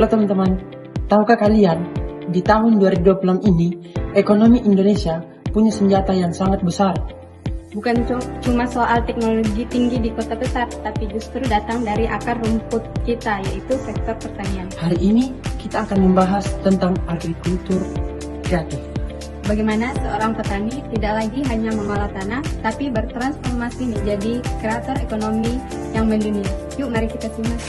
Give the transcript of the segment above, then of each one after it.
Halo teman-teman, tahukah kalian, di tahun 2026 ini, ekonomi Indonesia punya senjata yang sangat besar. Bukan cuma soal teknologi tinggi di kota besar, tapi justru datang dari akar rumput kita, yaitu sektor pertanian. Hari ini, kita akan membahas tentang agrikultur kreatif. Bagaimana seorang petani tidak lagi hanya mengolah tanah, tapi bertransformasi menjadi kreator ekonomi yang mendunia. Yuk, mari kita simak.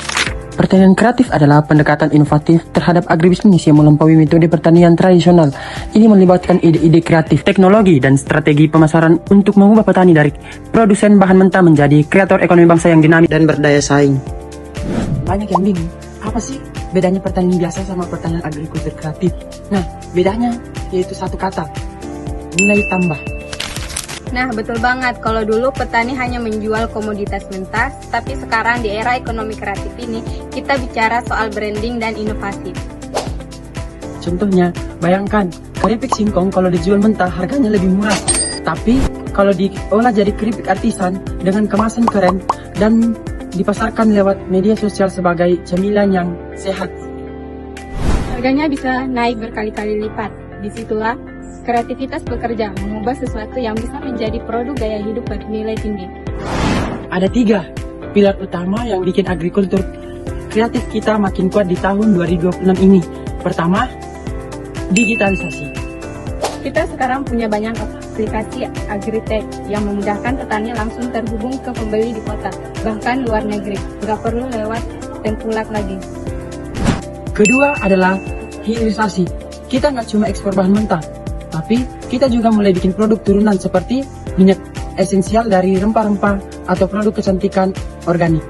Pertanian kreatif adalah pendekatan inovatif terhadap agribisnis yang melampaui metode pertanian tradisional. Ini melibatkan ide-ide kreatif, teknologi, dan strategi pemasaran untuk mengubah petani dari produsen bahan mentah menjadi kreator ekonomi bangsa yang dinamis dan berdaya saing. Banyak yang bingung, apa sih bedanya pertanian biasa sama pertanian agrikultur kreatif? Nah, bedanya yaitu satu kata, nilai tambah. Nah, betul banget. Kalau dulu petani hanya menjual komoditas mentah, tapi sekarang di era ekonomi kreatif ini, kita bicara soal branding dan inovasi. Contohnya, bayangkan, keripik singkong kalau dijual mentah harganya lebih murah. Tapi, kalau diolah jadi keripik artisan dengan kemasan keren dan dipasarkan lewat media sosial sebagai cemilan yang sehat. Harganya bisa naik berkali-kali lipat. Disitulah kreativitas bekerja, mengubah sesuatu yang bisa menjadi produk gaya hidup bernilai tinggi. Ada 3 pilar utama yang bikin agrikultur kreatif kita makin kuat di tahun 2026 ini. Pertama, digitalisasi. Kita sekarang punya banyak aplikasi agritech yang memudahkan petani langsung terhubung ke pembeli di kota, bahkan luar negeri. Nggak perlu lewat tengkulak lagi. Kedua adalah hilirisasi. Kita nggak cuma ekspor bahan mentah, tapi kita juga mulai bikin produk turunan seperti minyak esensial dari rempah-rempah atau produk kecantikan organik.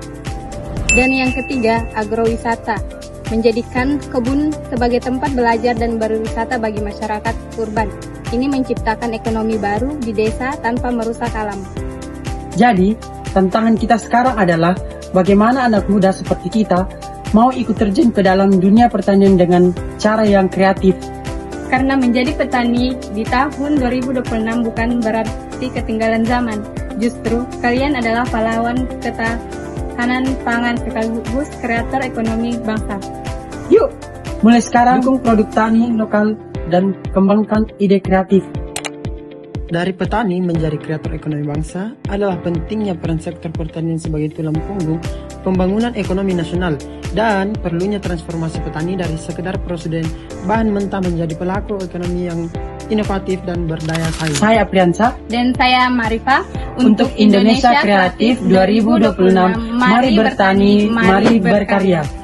Dan yang ketiga, agrowisata. Menjadikan kebun sebagai tempat belajar dan berwisata bagi masyarakat urban. Ini menciptakan ekonomi baru di desa tanpa merusak alam. Jadi, tantangan kita sekarang adalah bagaimana anak muda seperti kita mau ikut terjun ke dalam dunia pertanian dengan cara yang kreatif. Karena menjadi petani di tahun 2026 bukan berarti ketinggalan zaman. Justru, kalian adalah pahlawan ketahanan pangan sekaligus kreator ekonomi bangsa. Yuk, mulai sekarang dukung produk tani lokal dan kembangkan ide kreatif. Dari petani menjadi kreator ekonomi bangsa adalah pentingnya peran sektor pertanian sebagai tulang punggung pembangunan ekonomi nasional dan perlunya transformasi petani dari sekedar produsen bahan mentah menjadi pelaku ekonomi yang inovatif dan berdaya saing. Saya Apriansa Dan saya Marifa. untuk Indonesia Kreatif 2026. Mari bertani, mari berkarya.